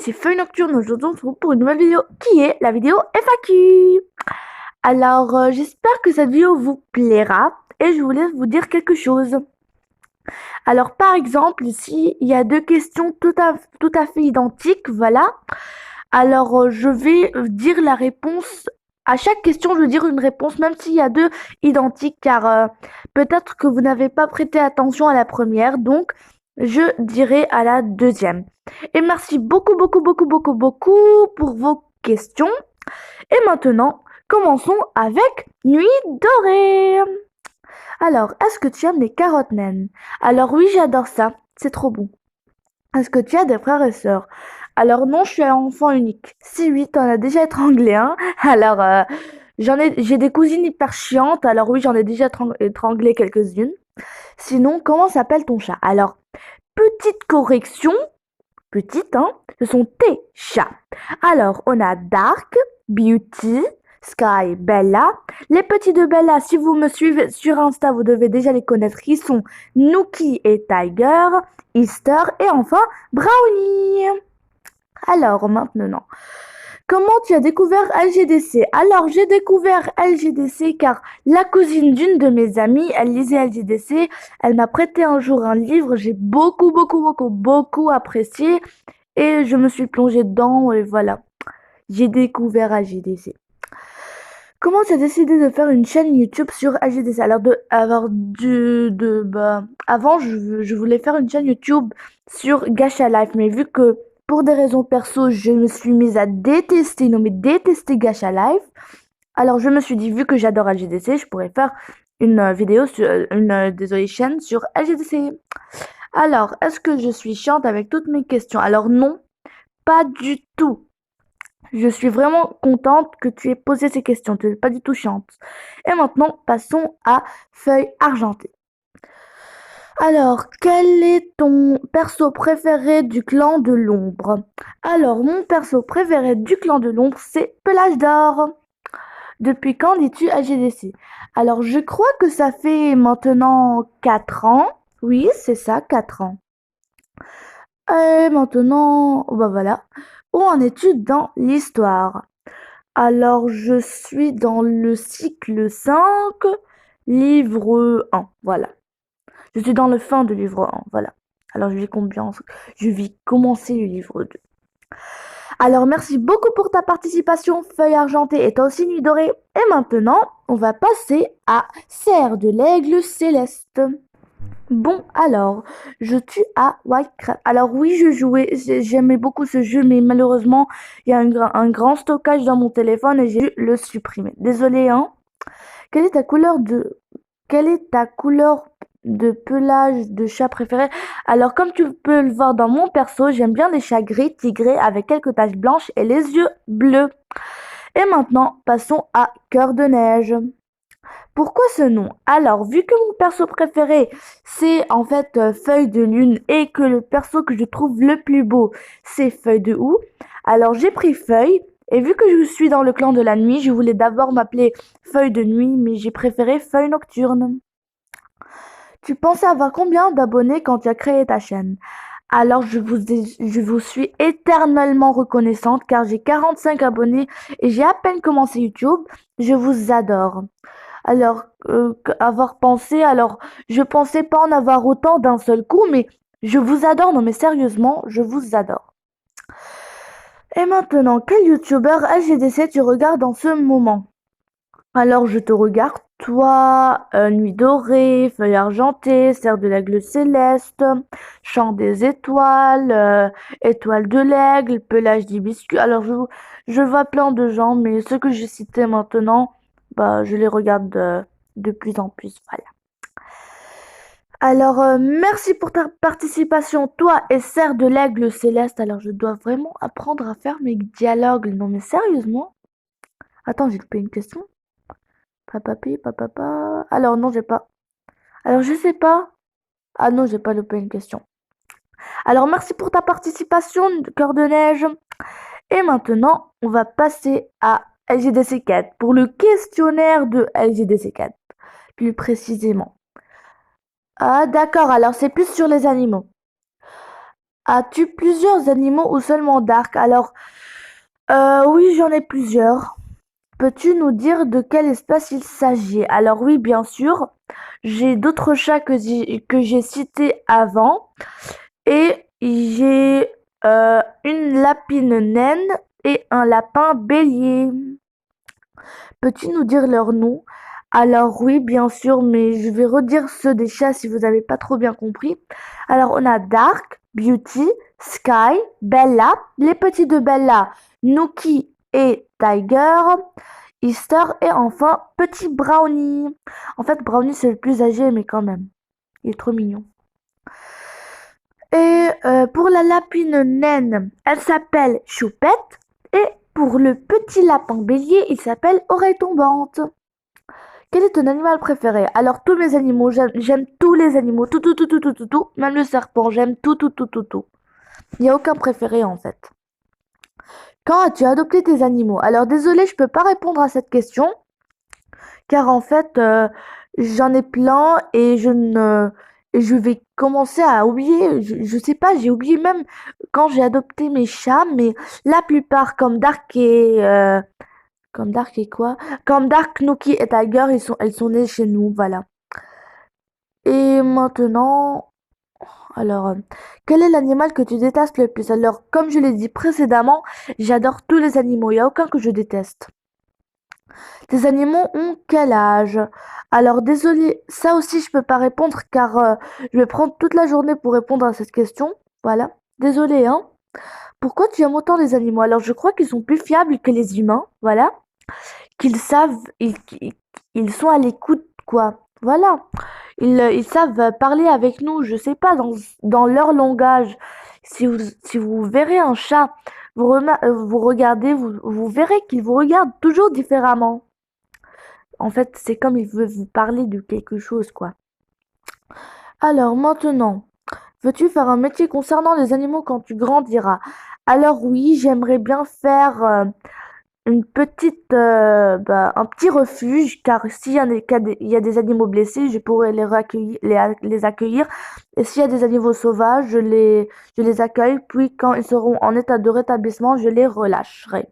ici Feuille Nocturne. Aujourd'hui, on se retrouve pour une nouvelle vidéo qui est la vidéo FAQ. Alors, j'espère que cette vidéo vous plaira et je voulais vous dire quelque chose. Alors, par exemple, ici, il y a deux questions tout à fait identiques, voilà. Alors, je vais dire la réponse. À chaque question, je vais dire une réponse, même s'il y a deux identiques, car peut-être que vous n'avez pas prêté attention à la première, donc je dirai à la deuxième. Et merci beaucoup pour vos questions. Et maintenant, commençons avec Nuit dorée. Alors, est-ce que tu aimes les carottes naines? Alors oui, j'adore ça, c'est trop bon. Est-ce que tu as des frères et sœurs? Alors non, je suis un enfant unique. Si oui, t'en as déjà étranglé un. Alors, j'ai des cousines hyper chiantes. Alors oui, j'en ai déjà étranglé quelques-unes. Sinon, comment s'appelle ton chat? Alors, petite correction, petite, hein, ce sont tes chats. Alors, on a Dark, Beauty, Sky, Bella. Les petits de Bella, si vous me suivez sur Insta, vous devez déjà les connaître. Ils sont Nookie et Tiger, Easter et enfin Brownie. Alors, maintenant, comment tu as découvert LGDC? Alors, j'ai découvert LGDC car la cousine d'une de mes amies, elle lisait LGDC. Elle m'a prêté un jour un livre. J'ai beaucoup apprécié et je me suis plongée dedans et voilà. J'ai découvert LGDC. Comment tu as décidé de faire une chaîne YouTube sur LGDC? Avant, je voulais faire une chaîne YouTube sur Gacha Life, mais vu que pour des raisons perso, je me suis mise à détester Gacha Life. Alors je me suis dit, vu que j'adore LGDC, je pourrais faire une vidéo sur chaîne sur LGDC. Alors, est-ce que je suis chiante avec toutes mes questions? Alors non, pas du tout. Je suis vraiment contente que tu aies posé ces questions, tu n'es pas du tout chiante. Et maintenant, passons à Feuille argentée. Alors, quel est ton perso préféré du clan de l'ombre? Alors, mon perso préféré du clan de l'ombre, c'est Pelage d'or. Depuis quand dis-tu à GDC? Alors, je crois que ça fait maintenant 4 ans. Oui, c'est ça, 4 ans. Et maintenant, bah voilà. Où en es-tu dans l'histoire? Alors, je suis dans le cycle 5, livre 1, voilà. Je suis dans le fin de livre 1, voilà. Alors, je vais commencer le livre 2. Alors, merci beaucoup pour ta participation, Feuille argentée et toi aussi, Nuit dorée. Et maintenant, on va passer à Serre de l'aigle céleste. Bon, alors, je tue à Whitecraft. Alors oui, j'aimais beaucoup ce jeu, mais malheureusement, il y a un grand stockage dans mon téléphone et j'ai dû le supprimer. Désolé, hein. Quelle est ta couleur de pelage de chat préférée? Alors, comme tu peux le voir dans mon perso, j'aime bien les chats gris, tigrés, avec quelques taches blanches et les yeux bleus. Et maintenant, passons à Cœur de neige. Pourquoi ce nom? Alors, vu que mon perso préféré, c'est en fait Feuille de lune et que le perso que je trouve le plus beau, c'est Feuille de houx, alors j'ai pris Feuille et vu que je suis dans le clan de la nuit, je voulais d'abord m'appeler Feuille de nuit, mais j'ai préféré Feuille nocturne. Tu pensais avoir combien d'abonnés quand tu as créé ta chaîne? Alors, je vous suis éternellement reconnaissante car j'ai 45 abonnés et j'ai à peine commencé YouTube. Je vous adore. Alors, je pensais pas en avoir autant d'un seul coup, mais je vous adore, non mais sérieusement, je vous adore. Et maintenant, quel youtubeur LGDC tu regardes en ce moment? Alors, je te regarde, toi, Nuit dorée, Feuille argentée, Serre de l'aigle céleste, Chant des étoiles, Étoile de l'aigle, Pelage d'hibiscus. Alors, je vois plein de gens, mais ceux que j'ai cités maintenant, bah, je les regarde de plus en plus, voilà. Alors, merci pour ta participation, toi et Serre de l'aigle céleste. Alors, je dois vraiment apprendre à faire mes dialogues. Non, mais sérieusement? Attends, j'ai loupé une question. Papapi, papapa. Alors non, j'ai pas. Alors je sais pas. Ah non, j'ai pas loupé une question. Alors merci pour ta participation, Cœur de neige. Et maintenant, on va passer à LGDC4 pour le questionnaire de LGDC4, plus précisément. Ah d'accord, alors c'est plus sur les animaux. As-tu plusieurs animaux ou seulement Dark? Alors, oui, j'en ai plusieurs. Peux-tu nous dire de quelle espèce il s'agit? Alors oui, bien sûr. J'ai d'autres chats que j'ai cités avant. Et j'ai une lapine naine et un lapin bélier. Peux-tu nous dire leur nom? Alors oui, bien sûr, mais je vais redire ceux des chats si vous n'avez pas trop bien compris. Alors on a Dark, Beauty, Sky, Bella, les petits de Bella, Nookie et Tiger, Easter et enfin Petit Brownie. En fait, Brownie c'est le plus âgé, mais quand même, il est trop mignon. Et pour la lapine naine, elle s'appelle Choupette. Et pour le petit lapin bélier, il s'appelle Oreille tombante. Quel est ton animal préféré? Alors tous mes animaux, j'aime tous les animaux, tout, tout, tout, tout, tout, tout, tout, même le serpent, j'aime tout, tout, tout, tout, tout. Il n'y a aucun préféré en fait. Quand as-tu adopté tes animaux? Alors désolé, je peux pas répondre à cette question, car en fait, j'en ai plein et je vais commencer à oublier. Je sais pas, j'ai oublié même quand j'ai adopté mes chats, mais la plupart, comme Dark et quoi? Comme Dark, Nookie et Tiger, elles sont nées chez nous, voilà. Et maintenant, alors, quel est l'animal que tu détestes le plus? Alors, comme je l'ai dit précédemment, j'adore tous les animaux, il n'y a aucun que je déteste. Tes animaux ont quel âge? Alors désolé, ça aussi je peux pas répondre car je vais prendre toute la journée pour répondre à cette question. Voilà. Désolé, hein. Pourquoi tu aimes autant les animaux? Alors je crois qu'ils sont plus fiables que les humains, voilà. Qu'ils savent, ils sont à l'écoute, quoi. Voilà. Ils savent parler avec nous, je sais pas, dans leur langage. Si vous verrez un chat, vous regardez, vous verrez qu'il vous regarde toujours différemment. En fait, c'est comme il veut vous parler de quelque chose, quoi. Alors maintenant, veux-tu faire un métier concernant les animaux quand tu grandiras? Alors oui, j'aimerais bien faire un petit refuge, car s'il y a il y a des animaux blessés, je pourrais les accueillir. Et s'il y a des animaux sauvages, je les accueille, puis quand ils seront en état de rétablissement, je les relâcherai.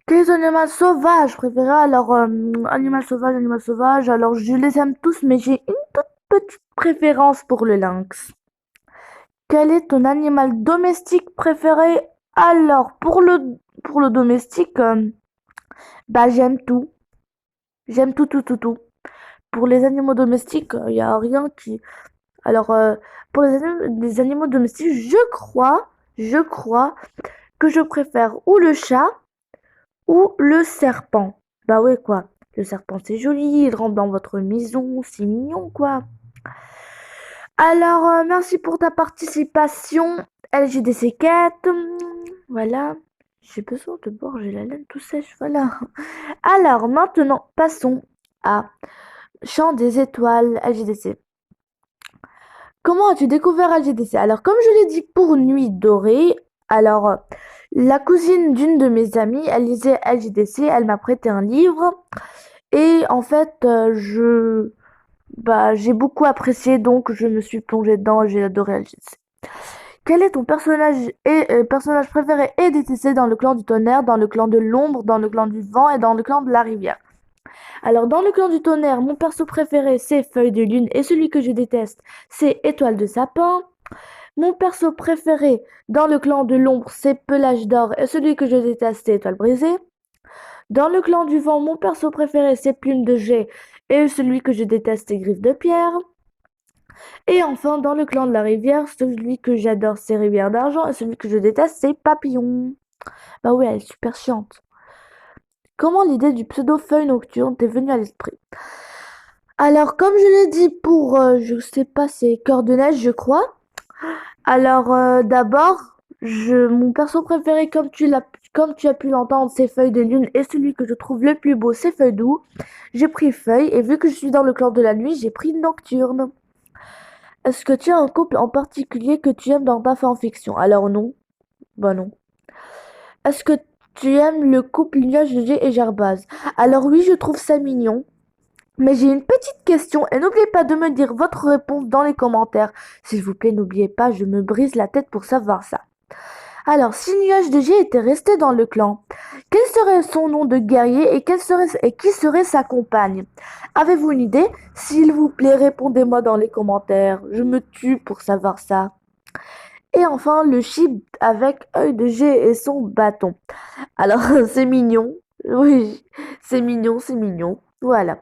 Quels animaux sauvages préférés? Alors, animal sauvage, alors je les aime tous, mais j'ai une toute petite préférence pour le lynx. Quel est ton animal domestique préféré? Alors, pour le domestique, bah j'aime tout. J'aime tout, tout, tout, tout. Pour les animaux domestiques, il n'y a rien qui... Alors, pour les animaux domestiques, je crois que je préfère ou le chat ou le serpent. Bah ouais, quoi. Le serpent, c'est joli, il rentre dans votre maison, c'est mignon, quoi. Alors, merci pour ta participation, LGDC Cat. Voilà. J'ai besoin de boire, j'ai la laine tout sèche, voilà. Alors, maintenant, passons à Chant des étoiles, LGDC. Comment as-tu découvert LGDC? Alors, comme je l'ai dit pour Nuit Dorée, alors, la cousine d'une de mes amies, elle lisait LGDC, elle m'a prêté un livre. Et en fait, j'ai beaucoup apprécié, donc je me suis plongée dedans et j'ai adoré LGDC. Quel est ton personnage préféré et détesté dans le clan du tonnerre, dans le clan de l'ombre, dans le clan du vent et dans le clan de la rivière? Alors, dans le clan du tonnerre, mon perso préféré, c'est Feuille de Lune et celui que je déteste, c'est Étoile de Sapin. Mon perso préféré dans le clan de l'ombre, c'est Pelage d'Or et celui que je déteste, c'est Étoile Brisée. Dans le clan du vent, mon perso préféré, c'est Plume de Jet et celui que je déteste, c'est Griffe de Pierre. Et enfin, dans le clan de la rivière, celui que j'adore, c'est Rivière d'Argent et celui que je déteste, c'est Papillon. Bah oui, elle est super chiante. Comment l'idée du pseudo-feuille nocturne t'est venue à l'esprit? Alors, comme je l'ai dit pour, je sais pas, c'est Cœur de Neige, je crois. Alors, d'abord, mon perso préféré, comme tu as pu l'entendre, c'est Feuille de Lune, et celui que je trouve le plus beau, c'est Feuille d'Août. J'ai pris Feuille, et vu que je suis dans le clan de la nuit, j'ai pris Nocturne. Est-ce que tu as un couple en particulier que tu aimes dans ta fanfiction? Alors non. Bah non. Est-ce que tu aimes le couple Nuage de Jet et Gerbaz? Alors oui, je trouve ça mignon. Mais j'ai une petite question et n'oubliez pas de me dire votre réponse dans les commentaires. S'il vous plaît, n'oubliez pas, je me brise la tête pour savoir ça. Alors, si Nuage de G était resté dans le clan, quel serait son nom de guerrier et qui serait sa compagne? Avez-vous une idée? S'il vous plaît, répondez-moi dans les commentaires. Je me tue pour savoir ça. Et enfin, le chip avec œil de G et son bâton. Alors, c'est mignon. Oui, c'est mignon, c'est mignon. Voilà.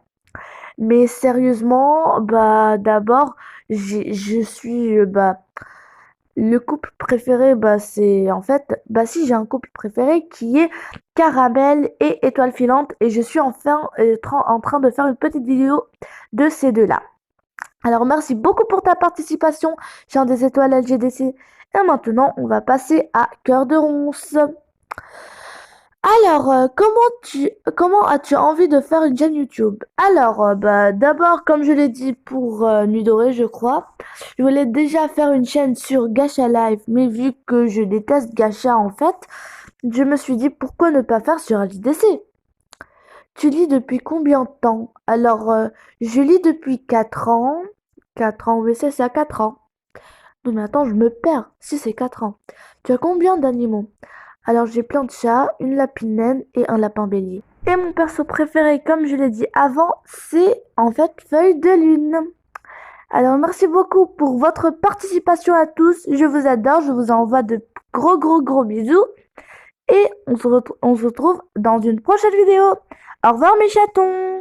Mais sérieusement, bah d'abord, je suis le couple préféré, c'est en fait, si j'ai un couple préféré qui est Caramel et Étoile filante et je suis enfin en train de faire une petite vidéo de ces deux-là. Alors merci beaucoup pour ta participation, Chien des étoiles LGDC. Et maintenant, on va passer à Cœur de Ronce. Alors, comment as-tu envie de faire une chaîne YouTube? Alors, d'abord, comme je l'ai dit pour Nuit Dorée, je crois, je voulais déjà faire une chaîne sur Gacha Live, mais vu que je déteste Gacha en fait, je me suis dit pourquoi ne pas faire sur LGDC? Tu lis depuis combien de temps? Alors, je lis depuis 4 ans. 4 ans, oui, c'est ça, 4 ans. Non mais attends, je me perds. Si c'est 4 ans. Tu as combien d'animaux? Alors j'ai plein de chats, une lapine naine et un lapin bélier. Et mon perso préféré, comme je l'ai dit avant, c'est en fait Feuille de Lune. Alors merci beaucoup pour votre participation à tous. Je vous adore, je vous envoie de gros bisous. Et on se retrouve dans une prochaine vidéo. Au revoir mes chatons!